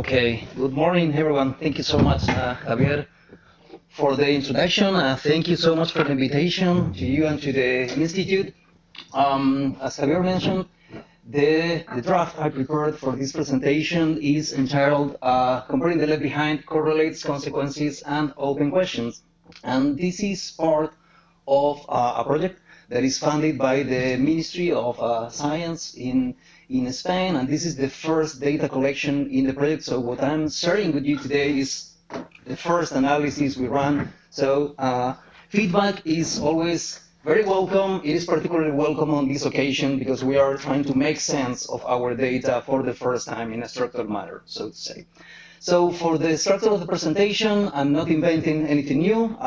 Okay, good morning, everyone. Thank you so much, Javier, for the introduction. Thank you so much for the invitation to you and to the Institute. As Javier mentioned, the draft I prepared for this presentation is entitled Comparing the Left Behind, Correlates, Consequences, and Open Questions. And this is part of a project that is funded by the Ministry of Science in Spain, and this is the first data collection in the project. So what I'm sharing with you today is the first analysis we run. So feedback is always very welcome. It is particularly welcome on this occasion because we are trying to make sense of our data for the first time in a structured manner, so to say. So for the structure of the presentation, I'm not inventing anything new.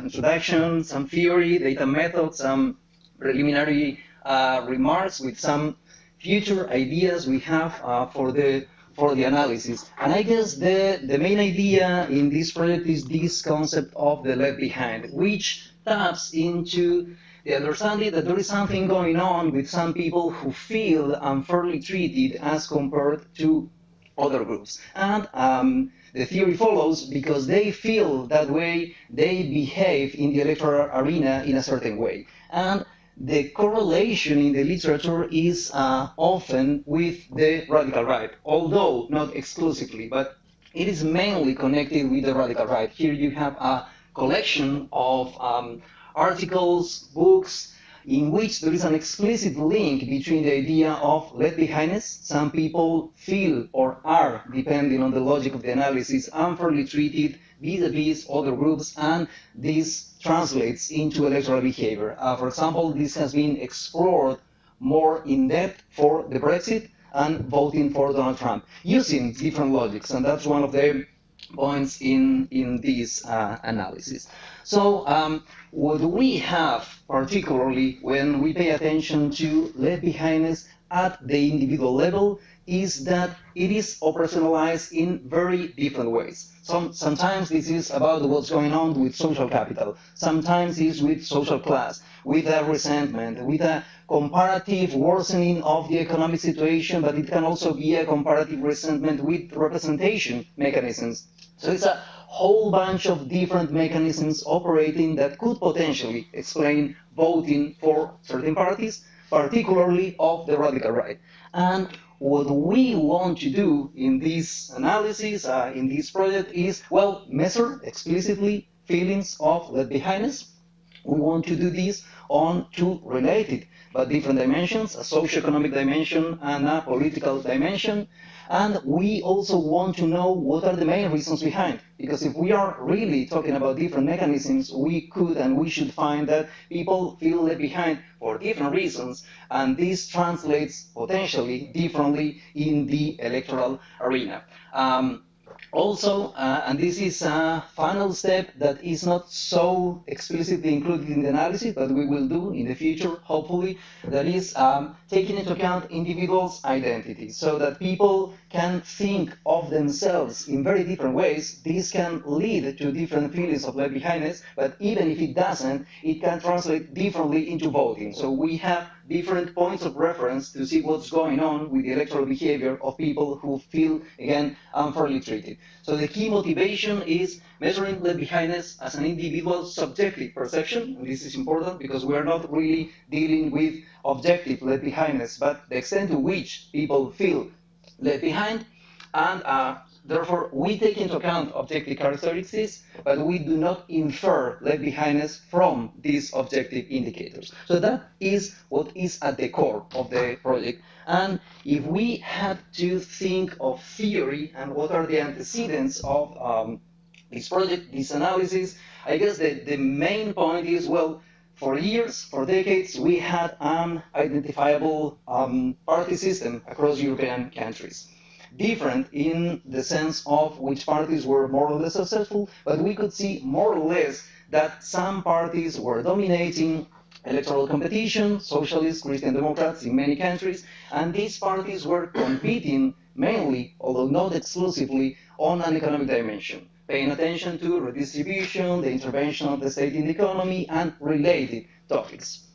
Introduction, some theory, data methods, some preliminary remarks with some future ideas we have for the analysis. And I guess the main idea in this project is this concept of the left behind, which taps into the understanding that there is something going on with some people who feel unfairly treated as compared to other groups. And the theory follows because they feel that way, they behave in the electoral arena in a certain way. And the correlation in the literature is often with the radical right, although not exclusively, but it is mainly connected with the radical right. Here you have a collection of articles, books, in which there is an explicit link between the idea of left behindness. Some people feel or are, depending on the logic of the analysis, unfairly treated vis-a-vis other groups, and this translates into electoral behavior. For example, this has been explored more in depth for the Brexit and voting for Donald Trump, using different logics, and that's one of the points in this analysis. So what we have, particularly when we pay attention to left behindness at the individual level, is that it is operationalized in very different ways. Sometimes this is about what's going on with social capital. Sometimes it's with social class, with a resentment, with a comparative worsening of the economic situation, but it can also be a comparative resentment with representation mechanisms. So it's a whole bunch of different mechanisms operating that could potentially explain voting for certain parties, particularly of the radical right. And what we want to do in this analysis, in this project, is, well, measure explicitly feelings of left behindness. We want to do this on two related but different dimensions, a socioeconomic dimension and a political dimension. And we also want to know what are the main reasons behind. Because if we are really talking about different mechanisms, we could and we should find that people feel left behind for different reasons, and this translates potentially differently in the electoral arena. Also, and this is a final step that is not so explicitly included in the analysis, but we will do in the future, hopefully, that is taking into account individuals' identities, so that people can think of themselves in very different ways. This can lead to different feelings of left behindness, but even if it doesn't, it can translate differently into voting. So we have different points of reference to see what's going on with the electoral behavior of people who feel, again, unfairly treated. So the key motivation is measuring left behindness as an individual subjective perception, and this is important because we are not really dealing with objective left behindness, but the extent to which people feel left behind, and therefore we take into account objective characteristics, but we do not infer left behindness from these objective indicators. So that is what is at the core of the project. And if we had to think of theory and what are the antecedents of this project, this analysis, I guess the main point is, well, for years, for decades, we had an identifiable party system across European countries. Different in the sense of which parties were more or less successful, but we could see more or less that some parties were dominating electoral competition, socialists, Christian Democrats in many countries, and these parties were competing mainly, although not exclusively, on an economic dimension, paying attention to redistribution, the intervention of the state in the economy, and related topics.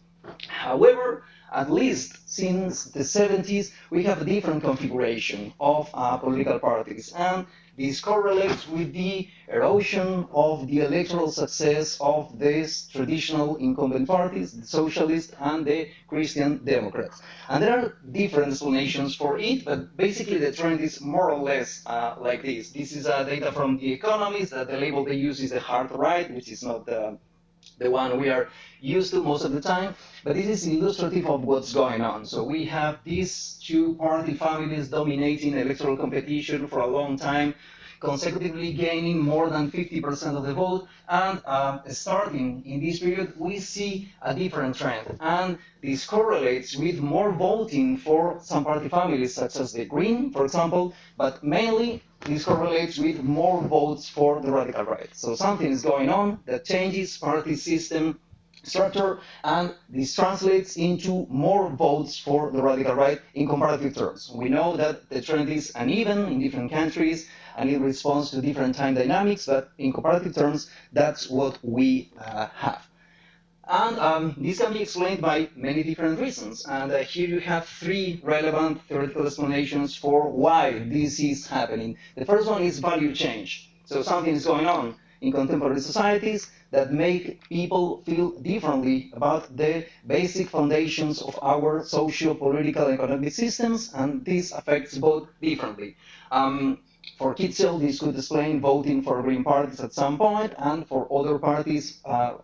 However, at least since the 70s, we have a different configuration of political parties. And this correlates with the erosion of the electoral success of these traditional incumbent parties, the socialists and the Christian Democrats. And there are different explanations for it, but basically the trend is more or less like this. This is data from The Economist. The label they use is the hard right, which is not the one we are used to most of the time, but this is illustrative of what's going on. So we have these two party families dominating electoral competition for a long time, consecutively gaining more than 50% of the vote, and starting in this period, we see a different trend. And this correlates with more voting for some party families, such as the Green, for example, but mainly this correlates with more votes for the radical right. So something is going on that changes party system structure, and this translates into more votes for the radical right in comparative terms. We know that the trend is uneven in different countries, and it responds to different time dynamics, but in comparative terms, that's what we have. And this can be explained by many different reasons. And here you have three relevant theoretical explanations for why this is happening. The first one is value change. So something is going on in contemporary societies that make people feel differently about the basic foundations of our social, political, and economic systems, and this affects both differently. For Kitzel, this could explain voting for Green parties at some point, and for other parties,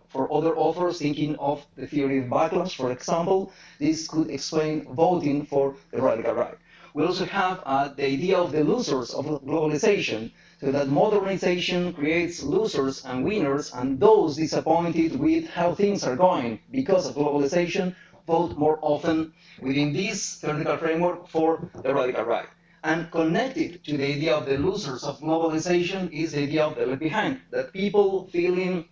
for other authors thinking of the theory of backlash, for example, this could explain voting for the radical right. We also have the idea of the losers of globalization, so that modernization creates losers and winners, and those disappointed with how things are going because of globalization vote more often within this theoretical framework for the radical right. And connected to the idea of the losers of globalization is the idea of the left behind, that people feeling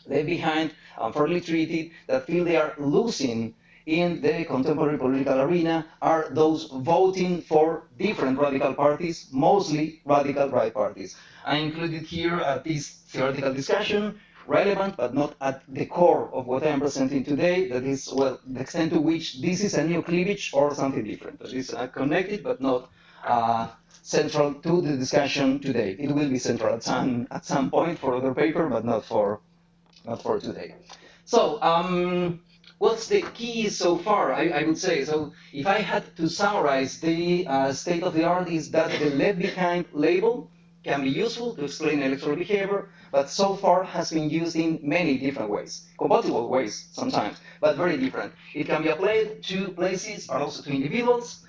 left behind, unfairly treated, that feel they are losing in the contemporary political arena are those voting for different radical parties, mostly radical right parties. I included here this theoretical discussion, relevant but not at the core of what I am presenting today, that is, well, the extent to which this is a new cleavage or something different. That is connected but not central to the discussion today. It will be central at some point for other paper, but not for today. So, what's the key so far? I would say, so if I had to summarize the state of the art, is that the left behind label can be useful to explain electoral behavior, but so far has been used in many different ways, compatible ways sometimes, but very different. It can be applied to places, but also to individuals.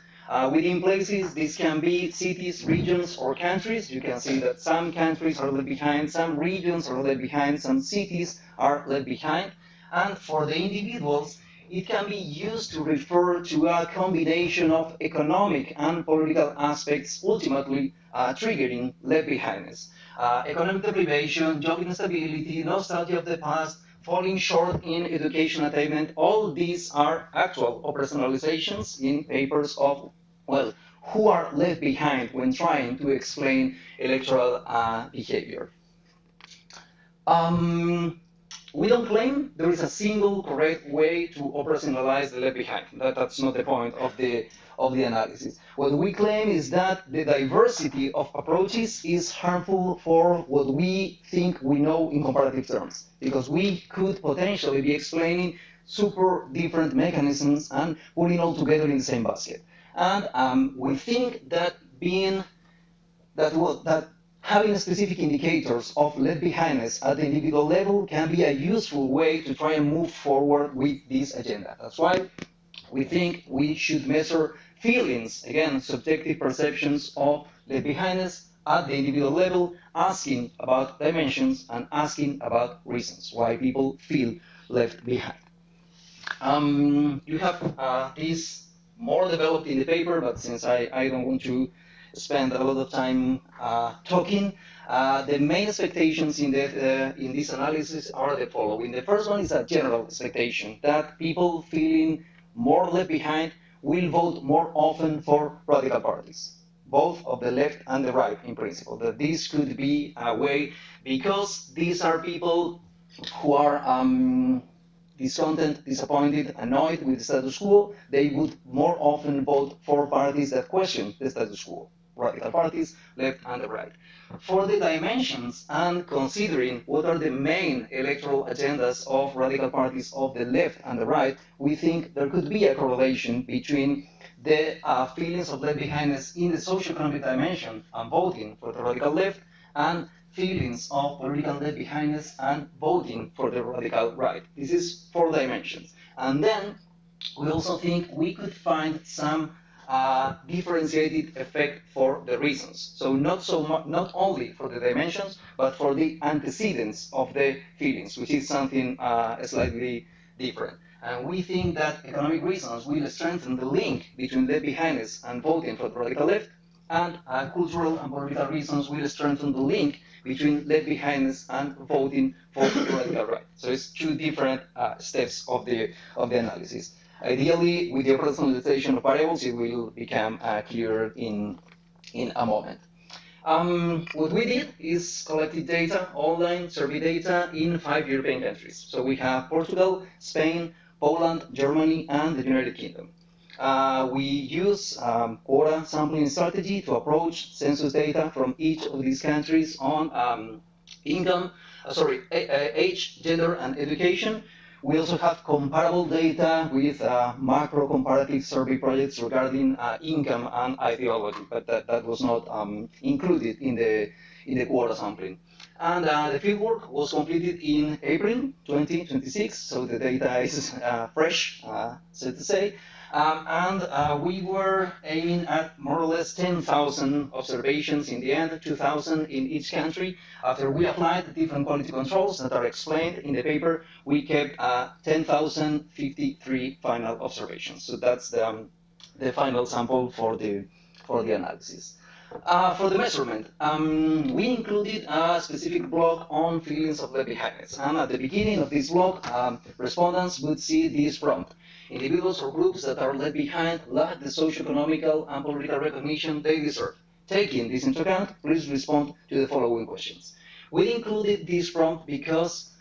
Within places, this can be cities, regions, or countries. You can see that some countries are left behind, some regions are left behind, some cities are left behind. And for the individuals, it can be used to refer to a combination of economic and political aspects, ultimately triggering left behindness. Economic deprivation, job instability, nostalgia of the past, falling short in education attainment, all these are actual operationalizations in papers of, well, who are left behind when trying to explain electoral behavior. We don't claim there is a single correct way to operationalize the left behind. That's not the point of the analysis. What we claim is that the diversity of approaches is harmful for what we think we know in comparative terms, because we could potentially be explaining super different mechanisms and putting all together in the same basket. And we think that having specific indicators of left behindness at the individual level can be a useful way to try and move forward with this agenda. That's why we think we should measure feelings, again, subjective perceptions of left behindness at the individual level, asking about dimensions and asking about reasons why people feel left behind. You have this more developed in the paper, but since I don't want to spend a lot of time talking, the main expectations in this analysis are the following. The first one is a general expectation that people feeling more left behind will vote more often for radical parties, both of the left and the right in principle. That this could be a way, because these are people who are discontent, disappointed, annoyed with the status quo, they would more often vote for parties that question the status quo. Radical parties, left and the right. For the dimensions and considering what are the main electoral agendas of radical parties of the left and the right, we think there could be a correlation between the feelings of left behindness in the socioeconomic dimension and voting for the radical left, and feelings of political left behindness and voting for the radical right. This is 4 dimensions. And then we also think we could find some differentiated effect for the reasons. So not only for the dimensions, but for the antecedents of the feelings, which is something slightly different. And we think that economic reasons will strengthen the link between left behindness and voting for the radical left, and cultural and political reasons will strengthen the link between left behindness and voting for the radical right. So it's 2 different steps of the analysis. Ideally, with the personalization of variables, it will become clearer in a moment. What we did is collected data, online survey data in 5 European countries. So we have Portugal, Spain, Poland, Germany, and the United Kingdom. We use quota sampling strategy to approach census data from each of these countries on age, gender, and education. We also have comparable data with macro comparative survey projects regarding income and ideology, but that was not included in the quota sampling. And the fieldwork was completed in April 2026, so the data is fresh, so to say. We were aiming at more or less 10,000 observations in the end, 2,000 in each country. After we applied the different quality controls that are explained in the paper, we kept 10,053 final observations. So that's the final sample for the analysis. For the measurement, we included a specific block on feelings of left behindness. And at the beginning of this block, respondents would see this prompt. Individuals or groups that are left behind lack the socioeconomical and political recognition they deserve. Taking this into account, please respond to the following questions. We included this prompt because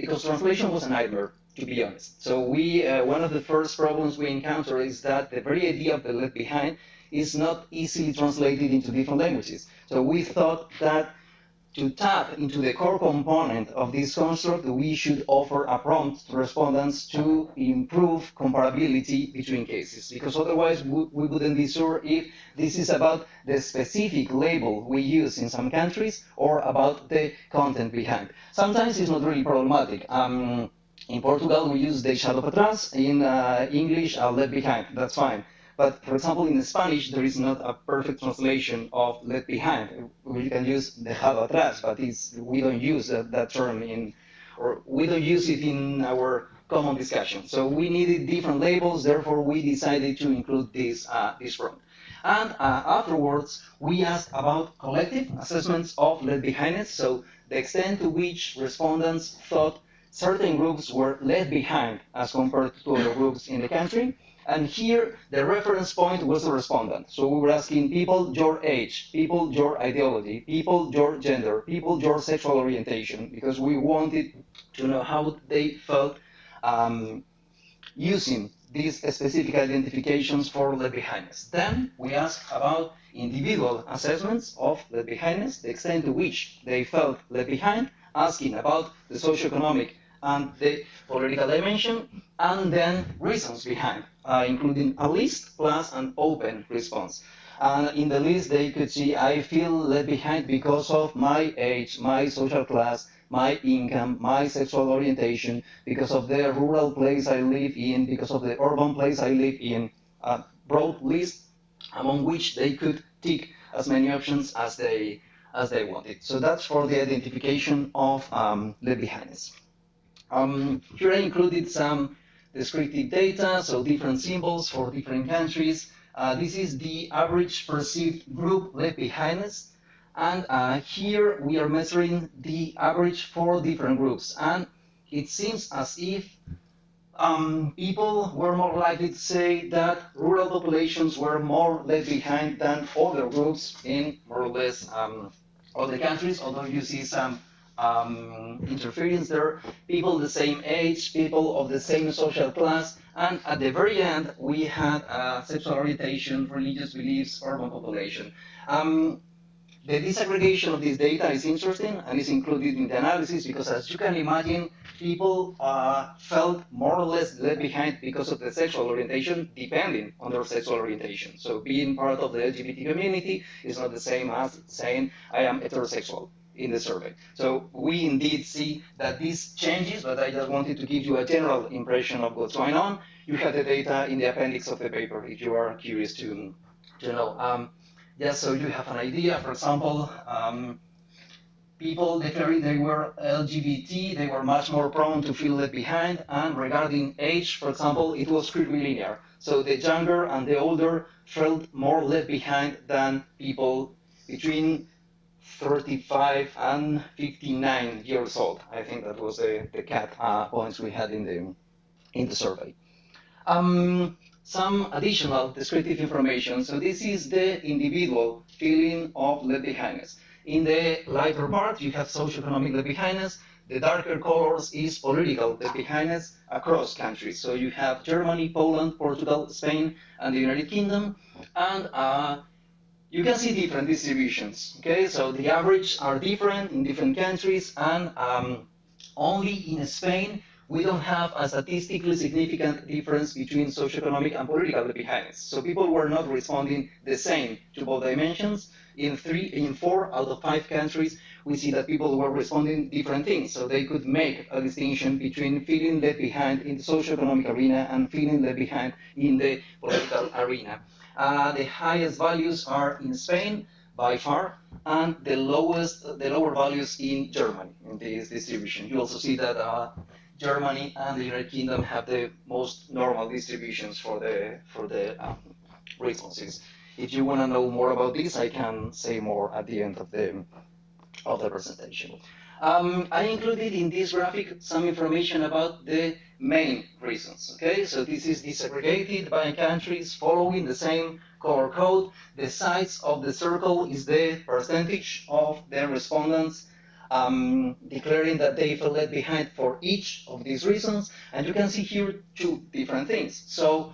translation was a nightmare, to be honest. So one of the first problems we encounter is that the very idea of the left behind is not easily translated into different languages. So we thought that to tap into the core component of this construct, we should offer a prompt to respondents to improve comparability between cases, because otherwise we wouldn't be sure if this is about the specific label we use in some countries or about the content behind. Sometimes it's not really problematic. In Portugal, we use deixado para trás. In English, left behind. That's fine. But for example, in Spanish, there is not a perfect translation of left behind. We can use dejado atrás, but we don't use that term or we don't use it in our common discussion. So we needed different labels, therefore we decided to include this prompt. And afterwards, we asked about collective assessments of left behindness, so the extent to which respondents thought certain groups were left behind as compared to other groups in the country. And here, the reference point was the respondent. So we were asking people your age, people your ideology, people your gender, people your sexual orientation, because we wanted to know how they felt using these specific identifications for left behindness. Then we asked about individual assessments of left behindness, the extent to which they felt left behind, asking about the socioeconomic and the political dimension, and then reasons behind, including a list plus an open response. And in the list, they could see, I feel left behind because of my age, my social class, my income, my sexual orientation, because of the rural place I live in, because of the urban place I live in. A broad list among which they could tick as many options as they wanted. So that's for the identification of left behindness. Here I included some descriptive data, so different symbols for different countries. This is the average perceived group left behindness, and here we are measuring the average for different groups. And it seems as if people were more likely to say that rural populations were more left behind than other groups in more or less all the countries, although you see some interference there, people the same age, people of the same social class, and at the very end, we had sexual orientation, religious beliefs, urban population. The disaggregation of this data is interesting and is included in the analysis because, as you can imagine, people felt more or less left behind because of the sexual orientation, depending on their sexual orientation. So being part of the LGBT community is not the same as saying I am heterosexual in the survey. So we indeed see that this changes, but I just wanted to give you a general impression of what's going on. You have the data in the appendix of the paper if you are curious to know. Just so you have an idea, for example, people declaring they were LGBT, they were much more prone to feel left behind, and regarding age, for example, it was pretty linear. So the younger and the older felt more left behind than people between 35 and 59 years old. I think that was the cut points we had in the survey. Some additional descriptive information. So this is the individual feeling of left behindness. In the lighter part, you have socioeconomic left behindness. The darker colors is political left behindness across countries. So you have Germany, Poland, Portugal, Spain, and the United Kingdom. And you can see different distributions. Okay, so the average are different in different countries, and only in Spain we don't have a statistically significant difference between socioeconomic and political behindness. So people were not responding the same to both dimensions. In 4 out of 5 countries, we see that people were responding different things. So they could make a distinction between feeling left behind in the socioeconomic arena and feeling left behind in the political arena. The highest values are in Spain by far, and the lower values in Germany in this distribution. You also see that Germany and the United Kingdom have the most normal distributions for the responses. If you want to know more about this, I can say more at the end of the presentation. I included in this graphic some information about the main reasons. Okay, so this is disaggregated by countries following the same color code. The size of the circle is the percentage of the respondents declaring that they felt left behind for each of these reasons. And you can see here 2 different things. So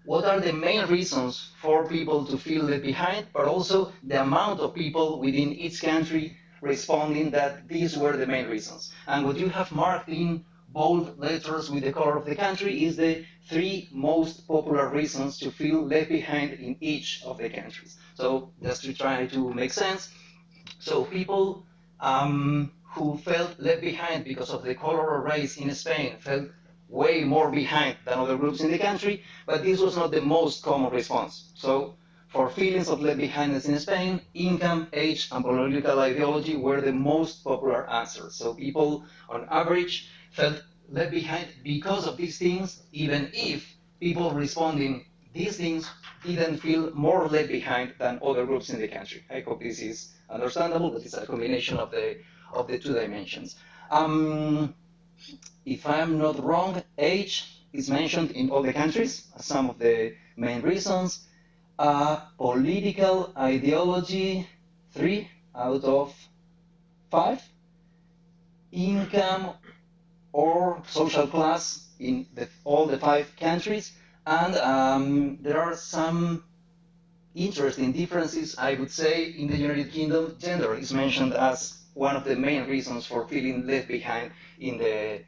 what are the main reasons for people to feel left behind, but also the amount of people within each country responding that these were the main reasons. And what you have marked in bold letters with the color of the country is the 3 most popular reasons to feel left behind in each of the countries. So just to try to make sense, so people who felt left behind because of the color or race in Spain felt way more behind than other groups in the country, but this was not the most common response. So for feelings of left behindness in Spain, income, age, and political ideology were the most popular answers. So people, on average, felt left behind because of these things, even if people responding these things didn't feel more left behind than other groups in the country. I hope this is understandable, but it's a combination of the 2 dimensions. If I'm not wrong, age is mentioned in all the countries as some of the main reasons. Political ideology, 3 out of 5. Income or social class in all the 5 countries. And there are some interesting differences, I would say. In the United Kingdom, gender is mentioned as one of the main reasons for feeling left behind in the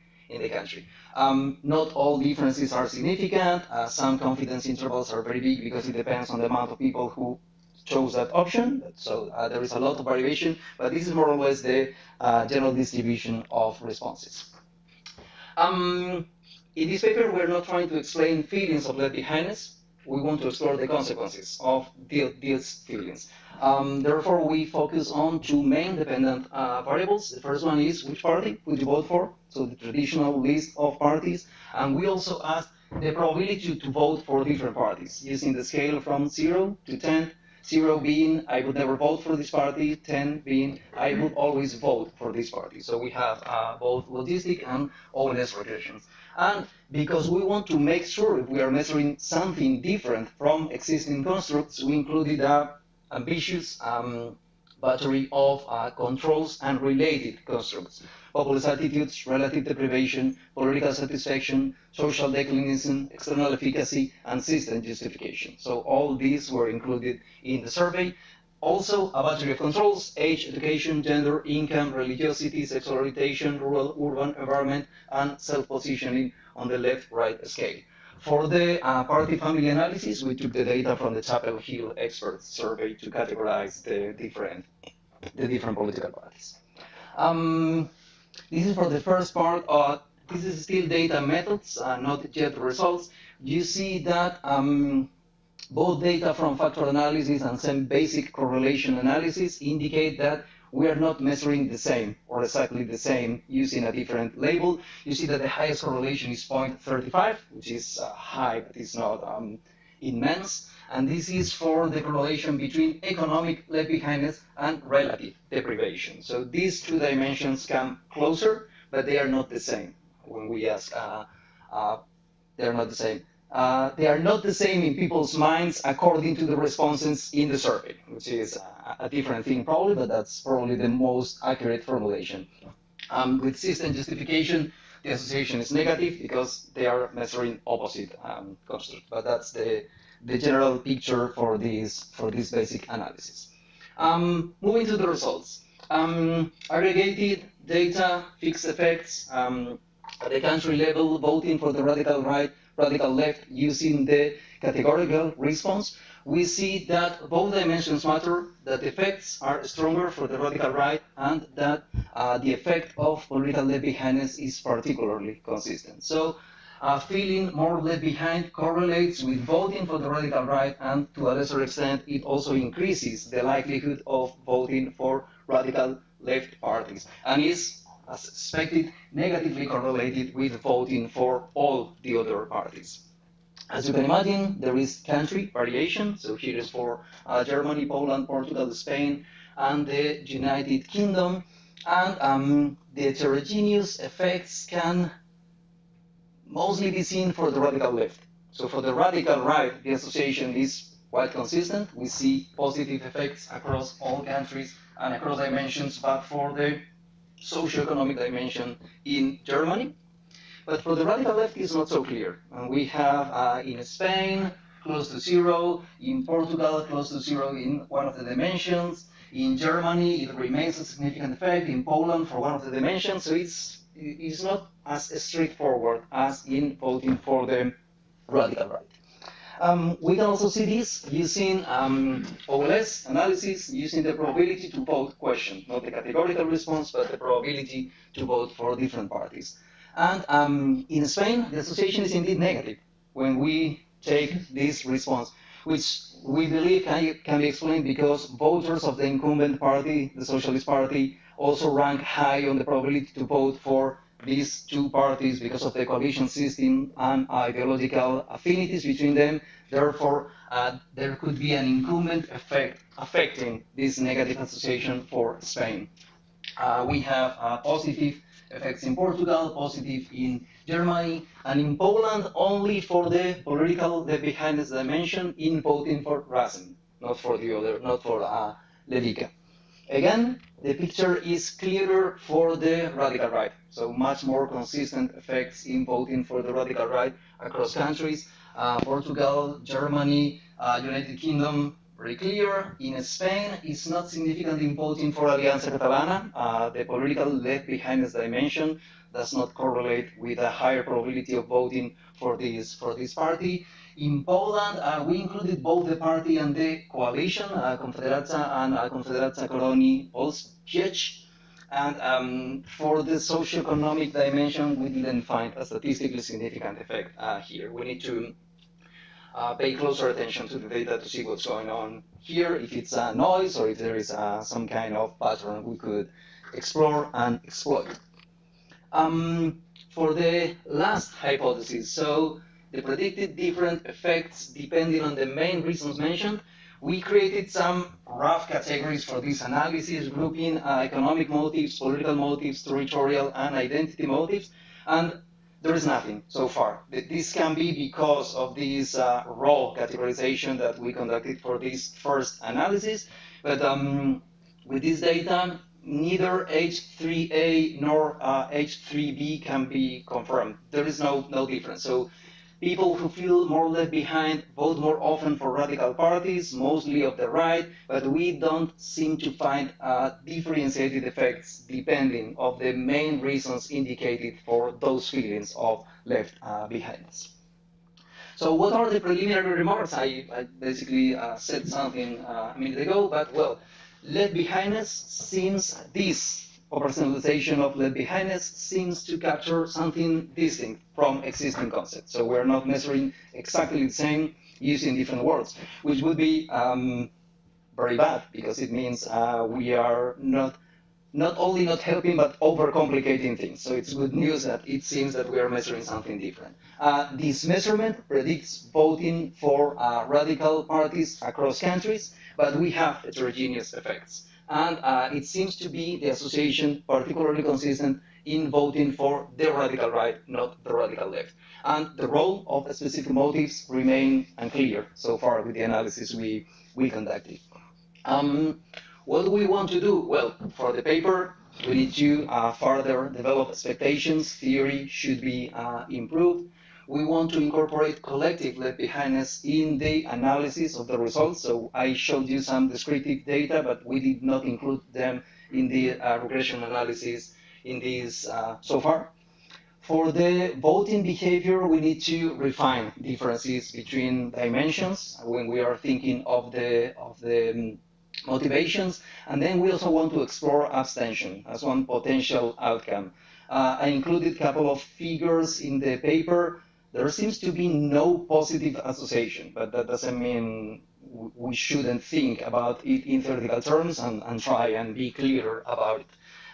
country. Not all differences are significant. Some confidence intervals are very big because it depends on the amount of people who chose that option. So there is a lot of variation, but this is more or less the general distribution of responses. In this paper, we're not trying to explain feelings of left behindness. We want to explore the consequences of these feelings. Therefore, we focus on 2 main dependent variables. The first one is which party would you vote for, so the traditional list of parties. And we also asked the probability to vote for different parties using the scale from 0 to 10, 0 being I would never vote for this party, 10 being I would always vote for this party. So we have both logistic and ONS regressions. And because we want to make sure if we are measuring something different from existing constructs, we included ambitious battery of controls and related constructs: populist attitudes, relative deprivation, political satisfaction, social declinism, external efficacy, and system justification. So all these were included in the survey. Also, a battery of controls: age, education, gender, income, religiosity, sexual orientation, rural, urban environment, and self-positioning on the left-right scale. For the party family analysis, we took the data from the Chapel Hill Experts Survey to categorize the different political parties. This is for the first part. This is still data methods, not yet results. You see that both data from factor analysis and some basic correlation analysis indicate that we are not measuring the same or exactly the same using a different label. You see that the highest correlation is 0.35, which is high, but it's not immense. And this is for the correlation between economic left behindness and relative deprivation. So these two dimensions come closer, but they are not the same. When we ask, they are not the same. They are not the same in people's minds according to the responses in the survey, which is a different thing probably, but that's probably the most accurate formulation. With system justification, the association is negative because they are measuring opposite constructs, but that's the general picture for this basic analysis. Moving to the results. Aggregated data, fixed effects, at the country level, voting for the radical right, radical left using the categorical response, we see that both dimensions matter, that the effects are stronger for the radical right, and that the effect of political left behindness is particularly consistent. So feeling more left behind correlates with voting for the radical right, and to a lesser extent, it also increases the likelihood of voting for radical left parties, and is, as expected, negatively correlated with voting for all the other parties. As you can imagine, there is country variation. So here is for Germany, Poland, Portugal, Spain, and the United Kingdom. And the heterogeneous effects can mostly be seen for the radical left. So for the radical right, the association is quite consistent. We see positive effects across all countries and across dimensions, but for the socioeconomic dimension in Germany. But for the radical left, it's not so clear. And we have in Spain close to zero, in Portugal close to zero in one of the dimensions, in Germany it remains a significant effect, in Poland for one of the dimensions, so it's not as straightforward as in voting for the radical right. We can also see this using OLS analysis, using the probability to vote question, not the categorical response, but the probability to vote for different parties. And in Spain, the association is indeed negative when we take this response, which we believe can be explained because voters of the incumbent party, the Socialist Party, also rank high on the probability to vote for these two parties because of the coalition system and ideological affinities between them. Therefore, there could be an incumbent effect affecting this negative association for Spain. We have positive effects in Portugal, positive in Germany, and in Poland only for the political left behindness dimension in voting for Razem, not for the other, not for Lewica. Again, the picture is clearer for the radical right, so much more consistent effects in voting for the radical right across countries. Portugal, Germany, United Kingdom, very clear. In Spain, it's not significant in voting for Alianza Catalana. The political left behindness dimension does not correlate with a higher probability of voting for this party. In Poland, we included both the party and the coalition, Konfederacja and Konfederacja Koroni Polskiej. And for the socioeconomic dimension, we didn't find a statistically significant effect here. We need to pay closer attention to the data to see what's going on here, if it's a noise or if there is some kind of pattern we could explore and exploit. For the last hypothesis, so the predicted different effects depending on the main reasons mentioned, we created some rough categories for this analysis, grouping economic motives, political motives, territorial and identity motives, and there is nothing so far. This can be because of this raw categorization that we conducted for this first analysis, but with this data, neither H3A nor H3B can be confirmed. There is no difference. So people who feel more left behind vote more often for radical parties, mostly of the right, but we don't seem to find differentiated effects depending on the main reasons indicated for those feelings of left behindness. So what are the preliminary remarks? I basically said something a minute ago, but well, left behindness seems, this oversimplification of left behindness seems to capture something distinct from existing concepts. So we're not measuring exactly the same using different words, which would be very bad, because it means we are not only not helping, but overcomplicating things. So it's good news that it seems that we are measuring something different. This measurement predicts voting for radical parties across countries, but we have heterogeneous effects. And it seems to be the association particularly consistent in voting for the radical right, not the radical left. And the role of the specific motives remain unclear so far with the analysis we conducted. What do we want to do? Well, for the paper, we need to further develop expectations. Theory should be improved. We want to incorporate collective left behindness in the analysis of the results. So I showed you some descriptive data, but we did not include them in the regression analysis in this so far. For the voting behavior, we need to refine differences between dimensions when we are thinking of the motivations, and then we also want to explore abstention as one potential outcome. I included a couple of figures in the paper. There seems to be no positive association, but that doesn't mean we shouldn't think about it in theoretical terms and try and be clearer about it.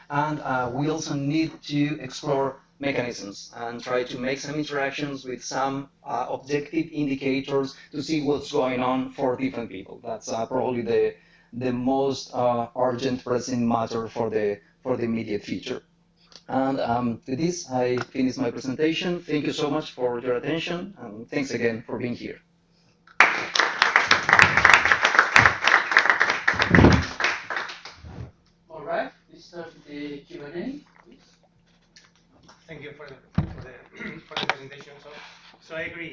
And we also need to explore mechanisms and try to make some interactions with some objective indicators to see what's going on for different people. That's probably the most urgent pressing matter for the immediate future. And with this, I finish my presentation. Thank you so much for your attention, and thanks again for being here. All right, let's start the Q&A, please. Thank you for the presentation. So I agree.